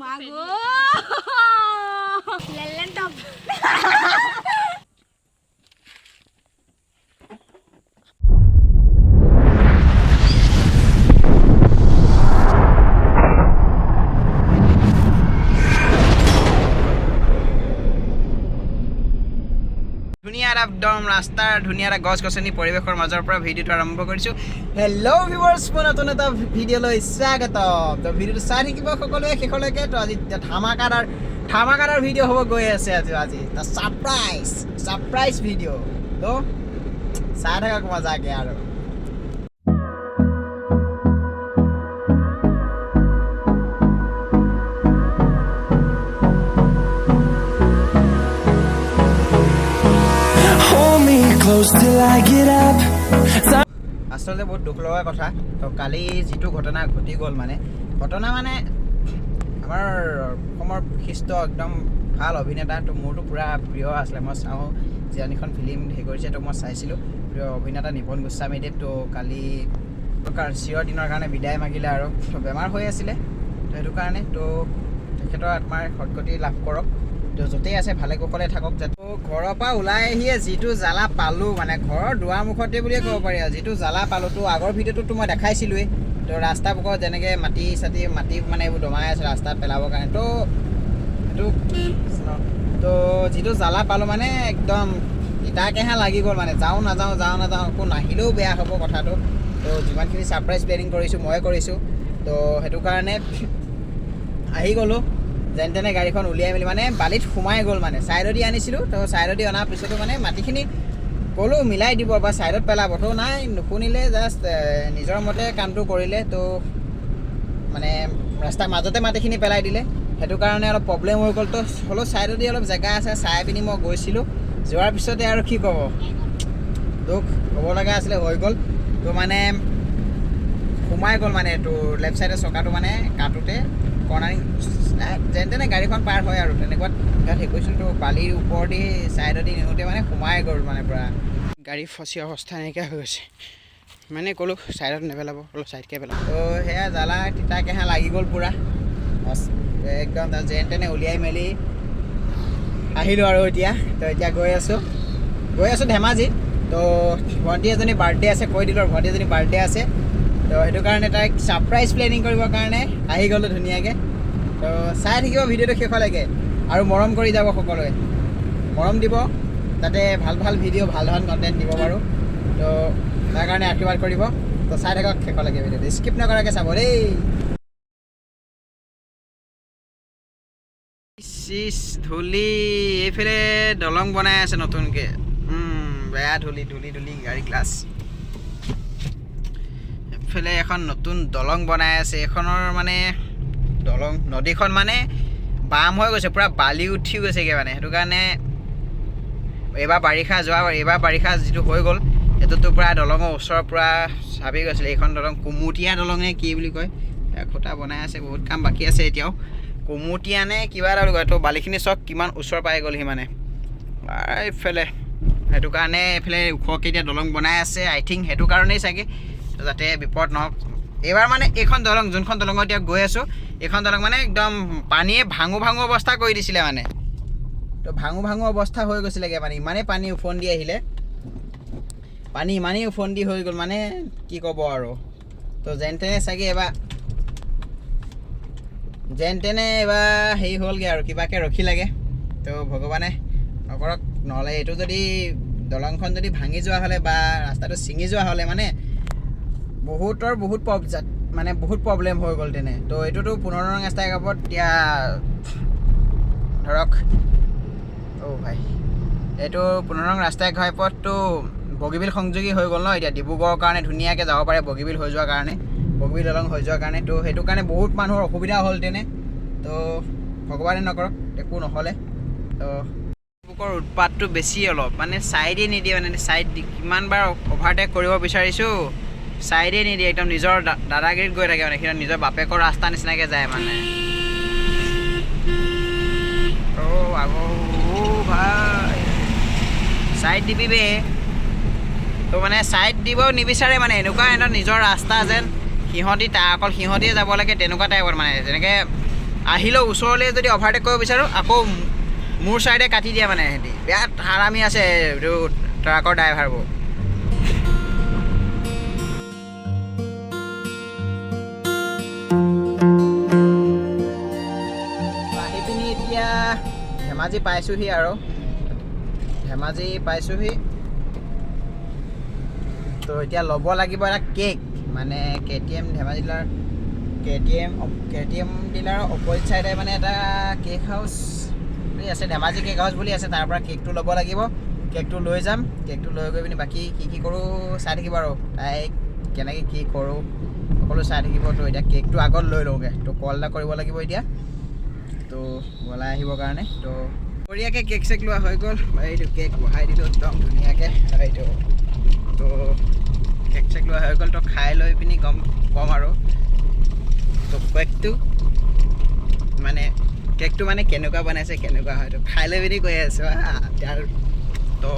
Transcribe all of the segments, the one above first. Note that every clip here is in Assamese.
Mago. Lelen top. ধুনীয়া একদম ৰাস্তাৰ ধুনীয়া এটা গছ গছনি পৰিৱেশৰ মাজৰ পৰা ভিডিঅ'টো আৰম্ভ কৰিছোঁ। হেল্ল' ভিউৱাৰ্ছ, মই নতুন এটা ভিডিঅ'লৈ স্বাগতম। তো ভিডিঅ'টো চাই থাকিব সকলোৱে শেষলৈকে। তো আজি ধামাকাদাৰ ভিডিঅ' হ'ব গৈ আছে আজি ছাৰপ্ৰাইজ ভিডিঅ'। তো চাই থাকক মজাকে আৰু। আচলতে বহুত দুখ লগা কথা। তো কালি যিটো ঘটনা ঘটি গ'ল মানে আমাৰ অসমৰ বিশিষ্ট একদম ভাল অভিনেতা, তো মোৰতো পূৰা প্ৰিয় আছিলে। মই চাওঁ যিখন ফিল্ম কৰিছে, তো মই চাইছিলোঁ। প্ৰিয় অভিনেতা নিপন গোস্বামীদেৱ তো কালি চিৰ দিনৰ কাৰণে বিদায় মাগিলে আৰু বেমাৰ হৈ আছিলে। তো সেইটো কাৰণে তো তেখেতৰ আত্মাৰ সদ্গতি লাভ কৰক। তো য'তেই আছে ভালে কুশলে থাকক। যাতে ঘৰৰ পৰা ওলাই আহিয়ে যিটো জ্বালা পালোঁ, মানে ঘৰৰ দুৱাৰমুখতে বুলিয়ে ক'ব পাৰি আৰু যিটো জ্বালা পালোঁ। তো আগৰ ভিডিঅ'টোতো মই দেখাইছিলোঁৱেই। তো ৰাস্তা পকৰত যেনেকৈ মাটি মানে এইবোৰ দমাই আছে ৰাস্তাত পেলাবৰ কাৰণে। তো সেইটো তো যিটো জ্বালা পালোঁ মানে একদম ইটাকেহা লাগি গ'ল। মানে যাওঁ নাযাওঁ আকৌ নাহিলেও বেয়া হ'ব কথাটো। তো যিমানখিনি ছাৰপ্ৰাইজ প্লেনিং কৰিছোঁ ময়ে কৰিছোঁ। তো সেইটো কাৰণে আহি গ'লোঁ। যেন তেনে গাড়ীখন উলিয়াই মেলি মানে বালিত সোমাই গ'ল। মানে ছাইডেদি আনিছিলোঁ, তো ছাইডেদি অনাৰ পিছতো মানে মাটিখিনি ক'লোঁ মিলাই দিব বা ছাইডত পেলাব, তো নাই নুশুনিলে। জাষ্ট নিজৰ মতে কামটো কৰিলে। তো মানে ৰাস্তাৰ মাজতে মাটিখিনি পেলাই দিলে। সেইটো কাৰণে অলপ প্ৰব্লেম হৈ গ'ল। তো হ'লেও ছাইডেদি অলপ জেগা আছে, চাই পিনি মই গৈছিলোঁ। যোৱাৰ পিছতে আৰু কি ক'ব, দুখ হ'ব লগা আছিলে, হৈ গ'ল। তো মানে সোমাই গ'ল মানে এইটো লেফ্ট ছাইডৰ চকাটো মানে কাটোতে কৰ্ণাৰিং যেন তেনে গাড়ীখন পাৰ হয় আৰু তেনেকুৱাত ইয়াত হেৰি কৰিছিলোঁ। তো বালিৰ ওপৰেদি ছাইডেদি নিওঁতে মানে সোমাই গ'ল। মানে পূৰা গাড়ী ফচি অৱস্থা নাইকিয়া হৈ গৈছে। মানে ক'লোঁ ছাইডত নেপেলাব, অলপ ছাইডকৈ পেলাব। তো সেয়া জ্বালা তিতাকেহা লাগি গ'ল পূৰা একদম। যেন তেনে উলিয়াই মেলি আহিলোঁ আৰু এতিয়া গৈ আছোঁ ধেমাজি। তো ভণ্টি এজনী বাৰ্থডে আছে, কৈ দিলোঁ আৰু ভণ্টি এজনী বাৰ্থডে আছে। তো সেইটো কাৰণে তাইক ছাৰপ্ৰাইজ প্লেনিং কৰিবৰ কাৰণে আহি গ'লোঁ ধুনীয়াকৈ। তো চাই থাকিব ভিডিঅ'টো শেষলৈকে আৰু মৰম কৰি যাব সকলোৱে। মৰম দিব যাতে ভাল ভিডিঅ' ভাল কণ্টেণ্ট দিব পাৰোঁ। তো তাৰ কাৰণে আশীৰ্বাদ কৰিব। তো চাই থাকক শেষলৈকে ভিডিঅ'টো, স্কিপ নকৰাকৈ চাব দেই। ধূলি এইফালে দলং বনাই আছে নতুনকৈ। বেয়া ধূলি গাড়ী গ্লাছ। এইফালে এখন নতুন দলং বনাই আছে। এইখনৰ মানে নদীখন মানে বাম হৈ গৈছে, পূৰা বালি উঠি গৈছেগৈ মানে। সেইটো কাৰণে এইবাৰ বাৰিষা যিটো হৈ গ'ল, সেইটোতো পূৰা দলঙৰ ওচৰৰ পূৰা চাবি গৈছিলে। এইখন দলং কুমুটীয়া দলঙে কি বুলি কয়, খুঁটা বনাই আছে, বহুত কাম বাকী আছে এতিয়াও। কুমুটীয়া নে কিবা এটা বুলি কয়। তো বালিখিনি চব কিমান ওচৰ পাই গ'লহি মানে এইফালে। সেইটো কাৰণে এইফালে ওখকৈ এতিয়া দলং বনাই আছে। আই থিংক সেইটো কাৰণেই চাগে, যাতে বিপদ নহওক। এইবাৰ মানে এইখন দলং, যোনখন দলঙত এতিয়া গৈ আছোঁ, এইখন দলং মানে একদম পানীয়ে ভাঙো অৱস্থা কৰি দিছিলে মানে। তো ভাঙো অৱস্থা হৈ গৈছিলেগৈ মানে, ইমানেই পানী উফন্দি আহিলে। ইমানেই উফন্দি হৈ গ'ল মানে কি ক'ব আৰু। তো যেন তেনে এইবাৰ হেৰি হ'লগৈ আৰু কিবাকৈ ৰখি লাগে। তো ভগৱানে নকৰক, নহ'লে এইটো যদি দলংখন যদি ভাঙি যোৱা হ'লে বা ৰাস্তাটো ছিঙি যোৱা হ'লে মানে বহুত প্ৰব্লেম হৈ গ'ল তেনে। তো এইটোতো 15 নং ৰাস্তাৰ কাষত এতিয়া ধৰক ভাই, এইটো 15 নং ৰাস্তাৰ ঘাইপথটো বগীবিল সংযোগী হৈ গ'ল ন। এতিয়া ডিব্ৰুগড়ৰ কাৰণে ধুনীয়াকৈ যাব পাৰে, বগীবিল দলং হৈ যোৱাৰ কাৰণে। তো সেইটো কাৰণে বহুত মানুহৰ অসুবিধা হ'ল তেনে। তো ভগৱানে নকৰক একো নহ'লে। তো ফেচবুকৰ উৎপাতটো বেছি অলপ, মানে ছাইডেই নিদিয়ে। মানে ছাইড কিমানবাৰ অভাৰটেক কৰিব বিচাৰিছোঁ, ছাইডেই নিদিয়ে। একদম নিজৰ দাদাগিৰিত গৈ থাকে মানে। সিহঁত নিজৰ বাপেকৰ ৰাস্তা নিচিনাকৈ যায় মানে। ভাই ছাইড দিবি। তো মানে ছাইড দিব নিবিচাৰে মানে, এনেকুৱা সিহঁতৰ নিজৰ ৰাস্তা যেন সিহঁতিয়ে যাব লাগে তেনেকুৱা টাইপত মানে। যেনেকৈ আহিলেও ওচৰলৈ যদি অভাৰটেক কৰিব বিচাৰোঁ আকৌ মোৰ চাইডে কাটি দিয়ে মানে সিহঁতি বিৰাট হাৰামি আছে এইটো ট্ৰাকৰ ড্ৰাইভাৰবোৰ আহি পিনি এতিয়া ধেমাজি পাইছোঁহি আৰু ধেমাজি পাইছোঁহি তো এতিয়া ল'ব লাগিব এটা কেক মানে KTM ধেমাজি ডিলাৰ KTM ডিলাৰৰ অপজিট চাইডে মানে এটা কেক হাউচ বুলি আছে ধেমাজি কেক হাউচ বুলি আছে তাৰ পৰা কেকটো ল'ব লাগিব কেকটো লৈ যাম কেকটো লৈ গৈ পিনি বাকী কি কৰোঁ চাই থাকিব আৰু তাইক কেনেকৈ কি কৰোঁ সকলো চাই থাকিব তো এতিয়া কেকটো আগত লৈ লওঁগৈ তো কল এটা কৰিব লাগিব এতিয়া তো ওলাই আহিবৰ কাৰণে তো বঢ়িয়াকৈ কেক চেক লোৱা হৈ গ'ল এইটো কেক বহাই দিলোঁ একদম ধুনীয়াকৈ এইটো তো কেক চেক লোৱা হৈ গ'ল তো খাই লৈ পিনি কম আৰু তো কেকটো মানে কেনেকুৱা বনাইছে কেনেকুৱা হয় তো খাই লৈ পিনি কৈ আছোঁ তাৰ তো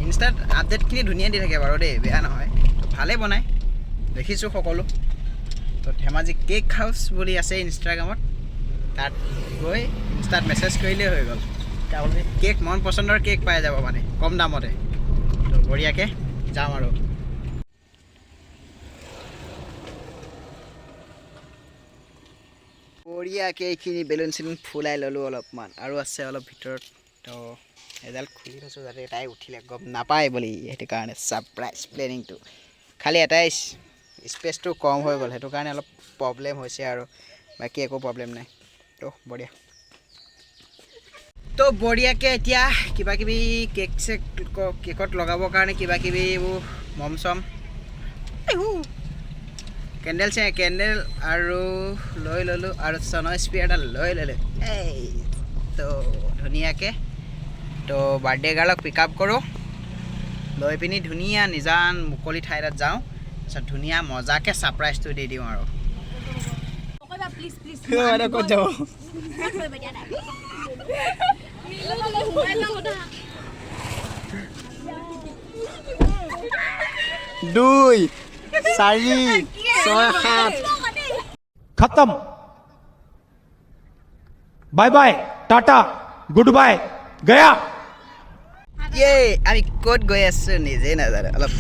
ইনষ্টাত আপডেটখিনি ধুনীয়া দি থাকে বাৰু দেই বেয়া নহয় তো ভালেই বনায় দেখিছোঁ সকলো তো ধেমাজি কেক হাউচ বুলি আছে ইনষ্টাগ্ৰামত তাত গৈ ইনষ্টাত মেছেজ কৰিলেই হৈ গ'ল কাৰণ কেক মন পচন্দৰ কেক পাই যাব মানে কম দামতে তো বঢ়িয়াকৈ যাম আৰু বঢ়িয়াকৈ এইখিনি বেলুন চেলুন ফুলাই ল'লোঁ অলপমান আৰু আছে অলপ ভিতৰত তো এডাল খুলি থৈছোঁ যাতে তাই উঠিলে গম নাপায় বুলি সেইটো কাৰণে ছাৰপ্ৰাইজ প্লেনিংটো খালি এটাই স্পেচটো কম হৈ গ'ল সেইটো কাৰণে অলপ প্ৰব্লেম হৈছে আৰু বাকী একো প্ৰব্লেম নাই তো বঢ়িয়া তো বঢ়িয়াকৈ এতিয়া কিবাকিবি কেকত লগাবৰ কাৰণে কিবাকিবি এইবোৰ মম চম কেণ্ডেল আৰু লৈ ল'লোঁ আৰু চনৰ স্প্ৰে এটা লৈ ল'লোঁ এই তো ধুনীয়াকৈ তো বাৰ্থডে গাৰ্লক পিক আপ কৰোঁ লৈ পিনি ধুনীয়া নিজান মুকলি ঠাই এটাত যাওঁ তাৰপিছত ধুনীয়া মজাকৈ ছাৰপ্ৰাইজটো দি দিওঁ আৰু ক'ত যাব 2 4 6 7 खत्म bye bye tata good bye गया ये আমি ক'ত গৈ আছো নিজে নাজানো অলপ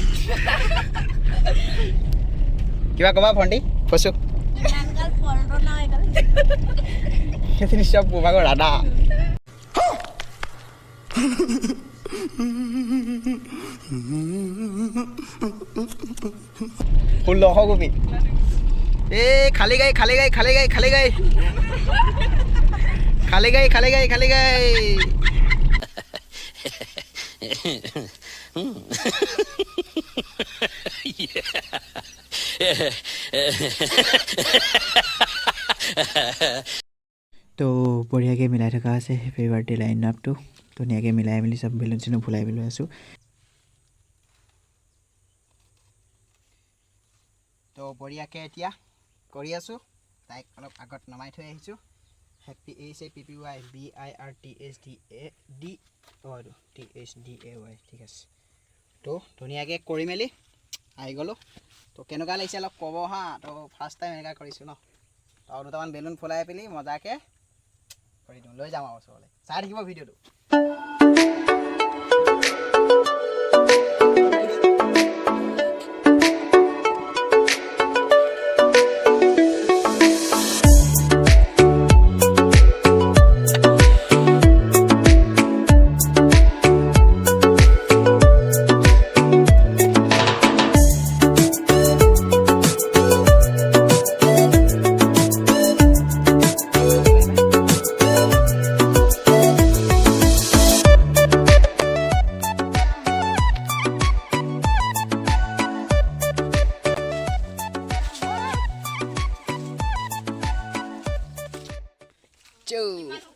কিবা ক'বা ভণ্টি কৈছো সেইখিনি চব কোবাগৰ ৰাধা 1600 কপি এ খালি গাই তো বঢ়িয়াকৈ মিলাই থকা আছে হেপী বাৰ্থডে লাইন আপটো ধুনীয়াকৈ মিলাই মেলি চব বেলুন চেলুন ফুলাই মেলি আছোঁ তো বঢ়িয়াকৈ এতিয়া কৰি আছোঁ তাইক অলপ আগত নমাই থৈ আহিছোঁ হেপী HAPPY BIRTHDAY ঠিক আছে তো ধুনীয়াকৈ কৰি মেলি আহি গ'লোঁ তো কেনেকুৱা লাগিছে অলপ ক'ব হা তো ফাৰ্ষ্ট টাইম এনেকুৱা কৰিছোঁ ন তো আৰু দুটামান বেলুন ফুলাই পেলি মজাকৈ কৰি দিওঁ লৈ যাম আৰু ওচৰলৈ চাই থাকিব ভিডিঅ'টো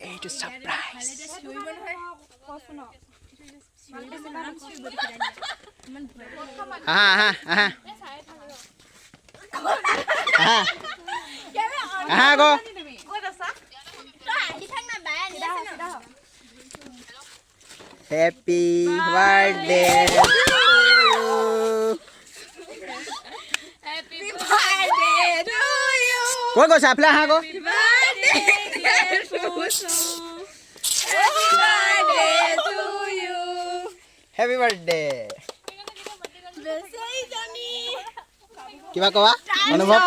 এইটো সাৰপ্ৰাইজ গো হেপী বাৰ্থডে ক'ত গৈছা এফালে আহা গো Happy birthday. কিবা কোৱা অনুভৱ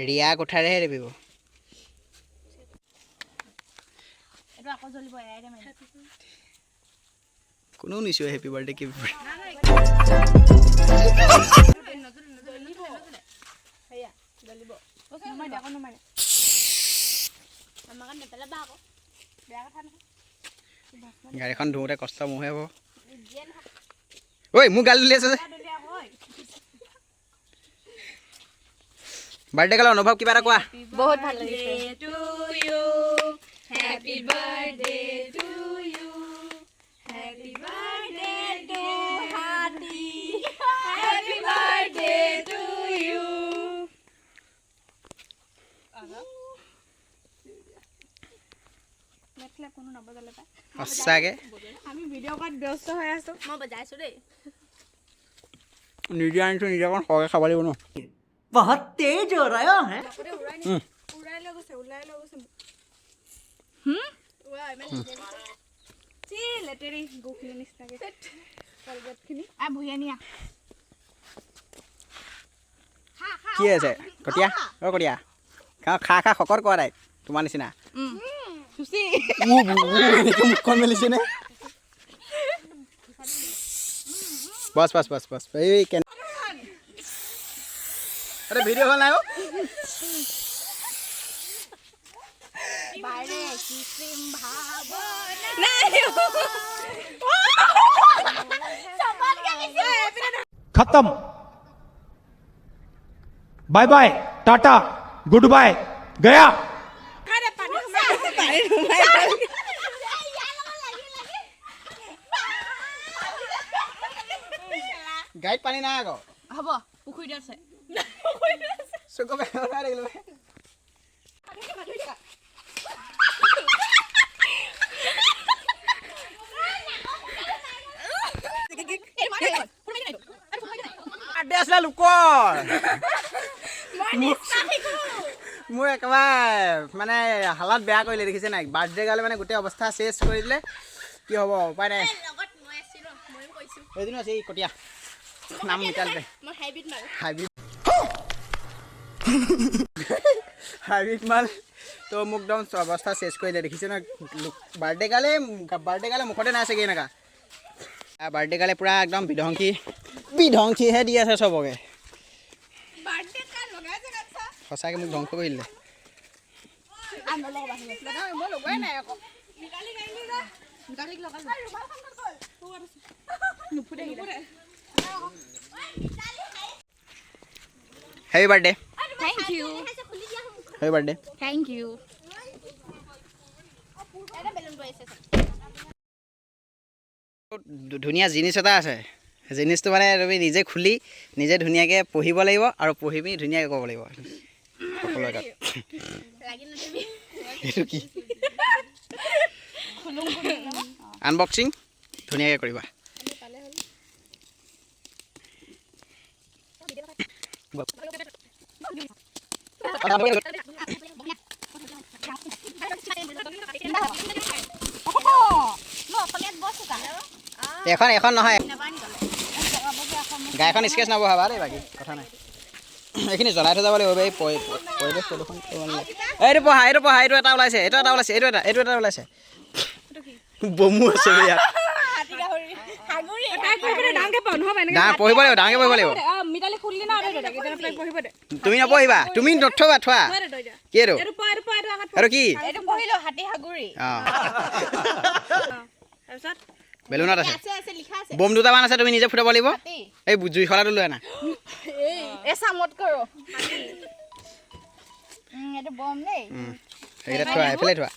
ৰিয়া কোঠাৰেহে দেখিব কোনো নিশ্চয় হেপী বাৰ্থডে কি গাড়ীখন ধোওঁতে কষ্ট মোহে হ'ব ঐ মোক গালি তুলি আছে যে বাৰ্থডে কালৰ অনুভৱ কিবা এটা কোৱা বহুত ভাল লাগিছে to you happy birthday to you happy birthday to হাতি হ্যাপি বাৰ্থডে টু ইউ লেটলে কোনো নবজালে পায় সঁচাকে আমি ভিডিঅ' কৰাত ব্যস্ত হৈ আছো মই বজাইছো দেই নিজে আনিছো নিজে অকণ সৰহকৈ খাব লাগিব ন बहुत तेज हो रहा है উৰাই লৈ গৈছে লেটেৰি গুখিনি নিচিনাকে কলগেটখিনি ভুইয়া নিয়া কি আছে কটীয়া কটীয়া খা খা শকত কৰা নাই তোমাৰ নিচিনা মুখখন মেলিছে নে বছ বছ বছ বছ এই আরে ভিডিও হল নাই বাইরে কৃত্রিম खत्म bye bye tata good bye गया গাইড পানী নাই আকৌ হ'ব পুখুৰীত আছে চকু বেয়া লাগিলে আডে আসলে লোকৰ মোৰ একেবাৰে মানে হালত বেয়া কৰিলে দেখিছে নাই বাৰ্থডে গালে মানে গোটেই অৱস্থা চেছ কৰি দিলে কি হ'ব উপায় নাই এদিনো আছে এই কটীয়া নাম নিকালতে হাইব্ৰিড মাল তো মোক একদম অৱস্থা চেছ কৰিলে দেখিছে ন বাৰ্থডে গালে মুখতে নাই চাগে এনেকুৱা বাৰ্থডে গালে পুৰা একদম বিধ্বংসীহে দি আছে চবকে সঁচাকৈ মোক ধ্বংস কৰি দিলে happy birthday thank you happy birthday thank you ধুনীয়া জিনিস এটা আছে জিনিসটো মানে তুমি নিজে খুলি নিজে ধুনীয়াকৈ পঢ়িব লাগিব আৰু পঢ়ি পিনি ধুনীয়াকৈ ক'ব লাগিব সকলো আগত এইটো কি আনবক্সিং ধুনীয়াকৈ কৰিবা এখন নহয় গাড়ীখন স্কেচ নবহাবা দেই বাকী কথা নাই এইখিনি জ্বলাই থৈ যাব লাগিব এই পৰিৱেশ প্ৰদূষণ এইটো পঢ়া এইটো এটা ওলাইছে এইটো এটা ওলাইছে বমু আছে ইয়াত পঢ়িব লাগিব ডাঙৰকৈ পঢ়িব লাগিব তুমি নপঢ়িবা তুমি নথবা থোৱা কি এইটো আৰু কি বেলুনত আছে বম দুটামান আছে তুমি নিজে ফুটাব লাগিব এই জুই খলাটো লৈ আনা সেইকেইটা থোৱা এইফালে থোৱা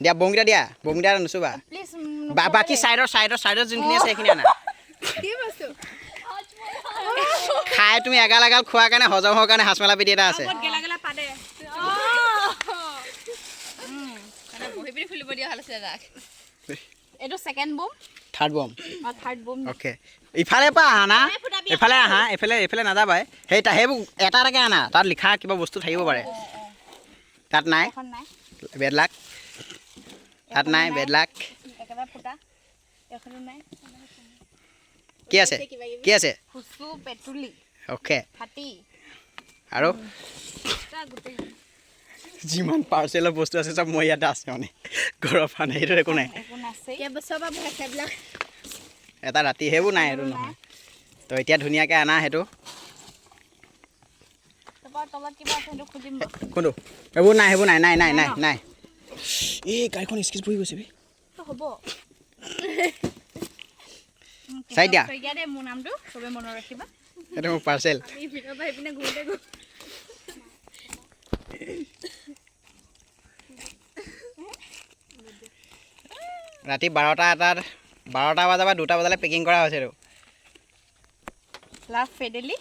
দিয়া বমকেইটা নুচুবা বাকী চাইডৰ যোনখিনি আছে সেইখিনি আনা খাই তুমি এগাল এগাল খোৱাৰ কাৰণে হজম হোৱাৰ কাৰণে হাঁচমেলা পেটি এটা আছে গেলা গেলা পাদে বহি পিনি খুলিব দিয়া ভাল আছে তাক এইটো সেকেন্ড বম থাৰ্ড বম থাৰ্ড বম অ'কে ইফালে পৰা আহা না এইফালে আহা এইফালে নাযাবাই সেইবোৰ এটা এটাকে আনা তাত লিখা কিবা বস্তু থাকিব পাৰে তাত নাই বেড লাক তাত নাই বেড লাক একেবাৰে ফুটা এখনো নাই কি আছে খুচু পেট্ৰলি অ'কে হাতী আৰু যিমান পাৰ্চেলৰ বস্তু আছে চব মই ইয়াতে আছে মানে ঘৰৰ পৰা নাই সেইটো একো নাই এটা ৰাতি সেইবোৰ নাই সেইটো নহয় তো এতিয়া ধুনীয়াকৈ আনা সেইটো কোনটো সেইবোৰ নাই এই গাড়ীখন স্কেচ বহি গৈছে হ'ব চাই দিয়া মোৰ নামটো চবে মনত ৰাখিবা এইটো মোৰ পাৰ্চেল ৰাতি 12টা বজাৰ পৰা 2টা বজালৈ পেকিং কৰা হৈছে এইটো লাভ ফেডেলি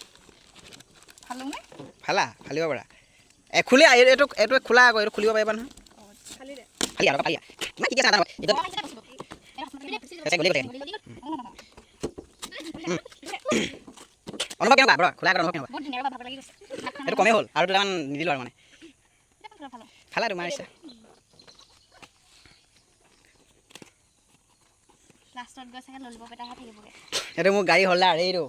ফালিব পাৰা খুলি এইটো খোলা আকৌ এইটো খুলিব পাৰিবা নহয় অনুভৱ কেনেকুৱা খোলা অনুভৱ কেনেকুৱা এইটো কমেই হ'ল আৰু দুটামান নিদিলোঁ আৰু মানে ফালা তোমাৰ ইচ্ছা লাষ্টত গৈ চাগে ললিপপ এটাহে থাকিবগে এইটো মোৰ গাড়ী হোল্ডাৰ এইটো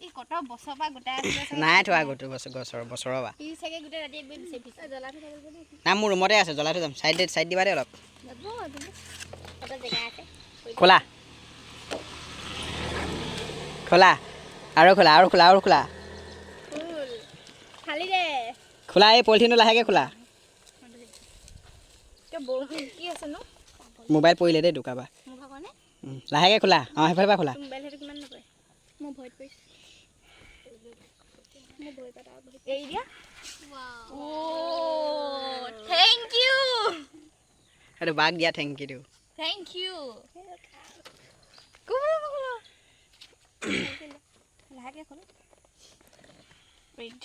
ই কত বছৰ পৰা গোটাই আছে নাই থোৱা বছৰৰ পৰা ই চাগে গোটাই ৰাতি একবাৰ বিচাৰি পিছে জ্বলা থৈ যাব দেই নাই মোৰ ৰুমতে আছে জ্বলাই থৈ যাম চাইড দিবা দেই অলপ যাব কত জেগা আছে খোলা আৰু খোলা ফুল খালি দে খোলা এই পলিথিনটো লাহেকৈ খোলা কি আছে নো মোবাইল পৰিলে দেই দোকাবা মোৰ ভাগনে লাহেকৈ খোলা সেইফালৰ পৰা খোলা মোবাইল হেতু কিমান নকয় মই ভয় পৰিছ মই ভয় পাতা এই দিয়া ও থ্যাংক ইউ এইটো বাক দিয়া থ্যাংক ইউ লাহেকে খোল প্ৰিন্ট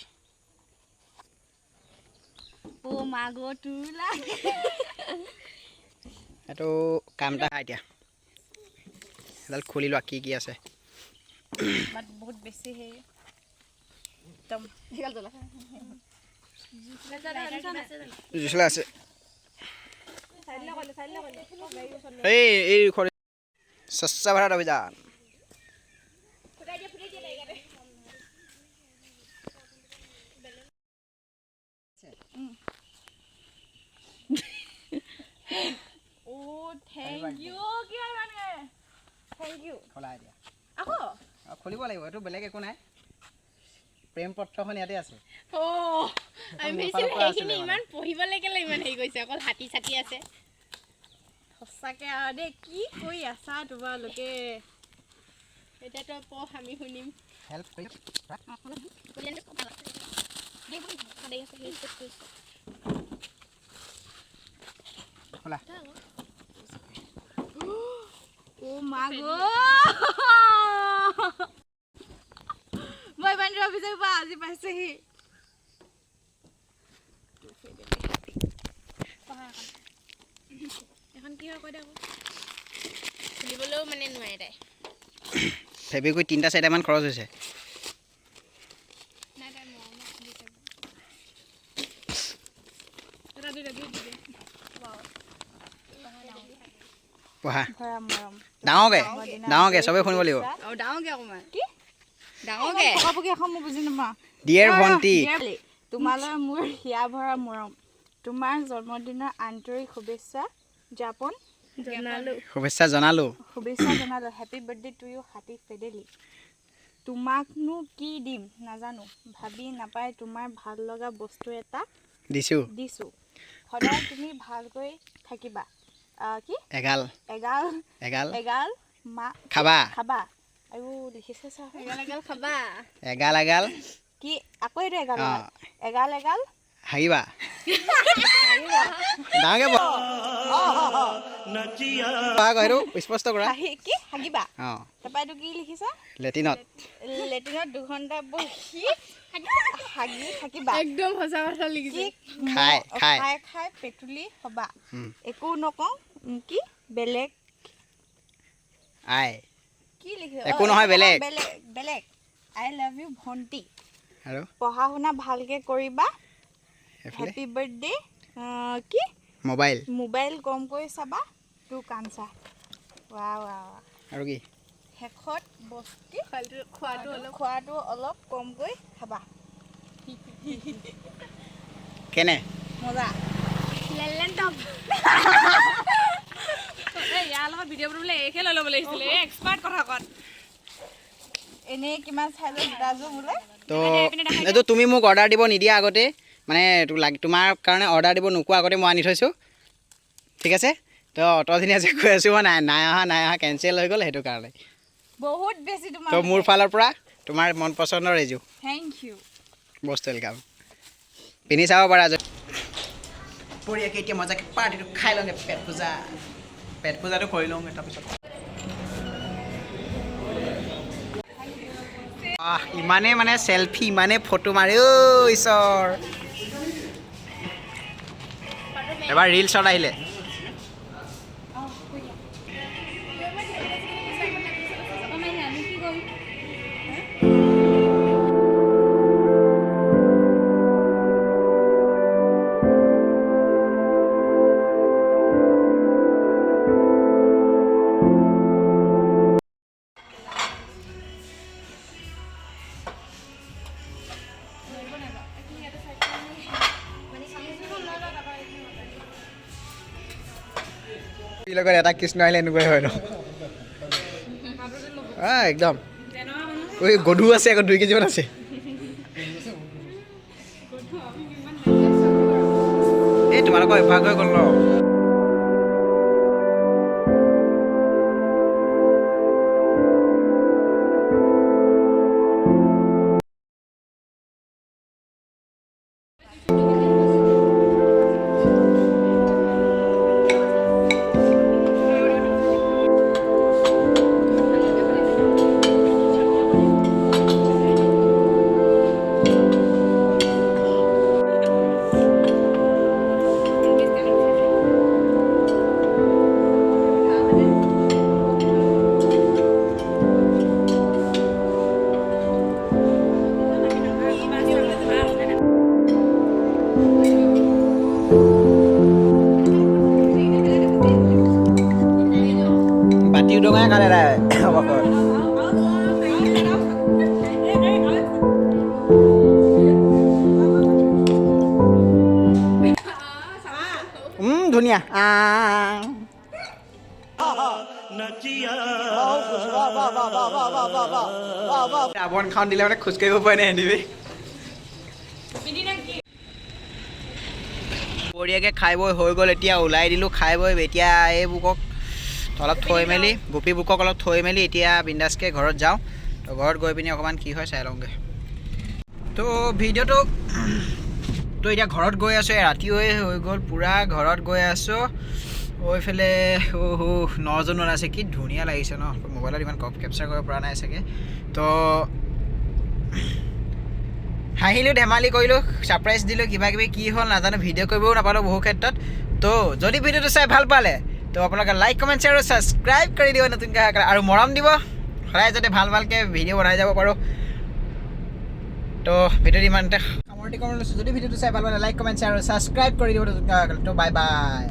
ও মাগো তুলা এইটো কাম এটা এতিয়া এডাল খুলি লোৱা কি আছে বাট বহুত বেছি হে একদম হিগাল দলা জুচলা আছে এই স্বচ্ছ ভাৰত অভিযান খুলিব লাগিব এইটো বেলেগ একো নাই প্ৰেম পত্ৰখন ইয়াতে আছে ইমান পঢ়িবলৈ কেলে ইমান হেৰি কৰিছে অকল হাতী ছাতি আছে সঁচাকে আৰু দেই কি কৰি আছা তোমালোকে এতিয়াতো পঢ় আমি শুনিম হেল্প কৰি খোলা ও মাগো মই বান্ধি অফিচৰ পৰা আজি পাইছেহি এখন কি হয় কৈ দে আকৌ খুলিবলৈও মানে নোৱাৰে তাই ফেব্ৰিকুইক 3-4মান খৰচ হৈছে নাই তাই পঢ়া ডাঙৰকে চবেই শুনিব লাগিব ডাঙৰকে অকণমান কি ডাঙৰকে পকাপকি এখন মই বুজি নাপাওঁ ডিয়াৰ ভণ্টি তোমালৈ মোৰ হিয়া ভৰা মৰম তোমাৰ জন্মদিনৰ আন্তৰিক শুভেচ্ছা জনালো হেপী বাৰ্থডে টু ইউ হাতী ফেডেলি তোমাকনো কি দিম নাজানো ভাবি নাপাই তোমাৰ ভাল লগা বস্তু এটা দিছো সদায় তুমি ভালকৈ থাকিবা কি এগাল মা খাবা আৰু লিখিছে এগাল খাবা এগাল কি আকৌ এইটো এগাল হাগিবা ডাঙৰকৈ কোৱা আকৌ সেইটো স্পষ্ট কৰা কি হাগিবা অঁ তাৰপৰা এইটো কি লিখিছা লেটিনত 2 ঘণ্টা বহি হাগি থাকিবা একদম সঁচা কথা লিখিছে খাই খাই খাই খাই পেটুলি হবা একো নকওঁ কি বেলেগ আই কি লিখিছে একো নহয় বেলেগ বেলেগ আই লাভ ইউ ভণ্টি আৰু পঢ়া শুনা ভালকে কৰিবা এইফালে হেপী বাৰ্থডে কি মোবাইল কমকৈ চাবা তোৰ কাঞ্চা ৱাও ৱাও আৰু কি শেষত বস্তি খোৱাটো অলপ কমকৈ খাবা কেনে মজা লেলেন টপ ইয়াৰ লগত ভিডিঅ' বনাবলৈ এইকে লৈ ল'ব লাগিছিলে এক্সপাৰ্ট কথা কত এনেই কিমান চাইজৰ দুটাযোৰ বোলে তো এইটো তুমি মোক অৰ্ডাৰ দিব নিদিয়া আগতে মানে তোমাৰ কাৰণে অৰ্ডাৰ দিব নোকোৱা আগতে মই আনি থৈছোঁ ঠিক আছে তো অতদিনে আজি কৈ আছোঁ মই নাই অহা কেঞ্চেল হৈ গ'ল সেইটো কাৰণে বহুত বেছি তোমাৰ তো মোৰ ফালৰ পৰা তোমাৰ মন পচন্দৰ এযোৰ থেংক ইউ বস্তু ৱেলকাম পিন্ধি চাব পাৰা পৰিয়াকে এতিয়া মজাকে পাৰ্টিটো খাই লওঁগে পেট পূজাটো কৰি লওঁগে তাৰপিছত ইমানে মানে চেলফি ইমানে ফটো মাৰে ঐ ঈশ্বৰ এবাৰ ৰিলছত আহিলে লগত এটা কৃষ্ণ আহিলে এনেকুৱাই হয় ন একদম ঐ গধু আছে আকৌ 2 কেজিমান আছে এই তোমালোকৰ অভ্যাস হৈ গ'ল ন বাতি উদঙাই কালে ধুনীয়া ৰাৱণ খান দিলে মানে খোজকাঢ়িব পাৰে নাই হেঁতিবি বঢ়িয়াকৈ খাই বৈ হৈ গ'ল এতিয়া ওলাই দিলোঁ খাই বৈ এতিয়া এই বুকক অলপ থৈ মেলি গোপী বুকক অলপ থৈ মেলি এতিয়া বিন্দাছকৈ ঘৰত যাওঁ তো ঘৰত গৈ পিনি অকণমান কি হয় চাই লওঁগৈ তো ভিডিঅ'টো তো এতিয়া ঘৰত গৈ আছোঁ ৰাতি হৈ গ'ল পূৰা ঘৰত গৈ আছোঁ এইফালে 9জন আছে কি ধুনীয়া লাগিছে ন মোবাইলত ইমান কেপচাৰ কৰিব পৰা নাই চাগে তো হাঁহিলোঁ ধেমালি কৰিলোঁ ছাৰপ্ৰাইজ দিলোঁ কিবা কিবি কি হ'ল নাজানো ভিডিঅ' কৰিবও নাপালোঁ বহু ক্ষেত্ৰত তো যদি ভিডিঅ'টো চাই ভাল পালে তো আপোনালোকে লাইক কমেণ্ট শ্বেয়াৰ আৰু ছাবস্ক্ৰাইব কৰি দিব নতুনকৈ আৰু মৰম দিব সদায় যাতে ভালকৈ ভিডিঅ' বনাই যাব পাৰোঁ তো ভিডিঅ'টো ইমানতে সামৰণি কৰি লৈছোঁ যদি ভিডিঅ'টো চাই ভাল পালে লাইক কমেণ্ট শ্বেয়াৰ আৰু ছাবস্ক্ৰাইব কৰি দিব নতুনকৈ তো বাই বাই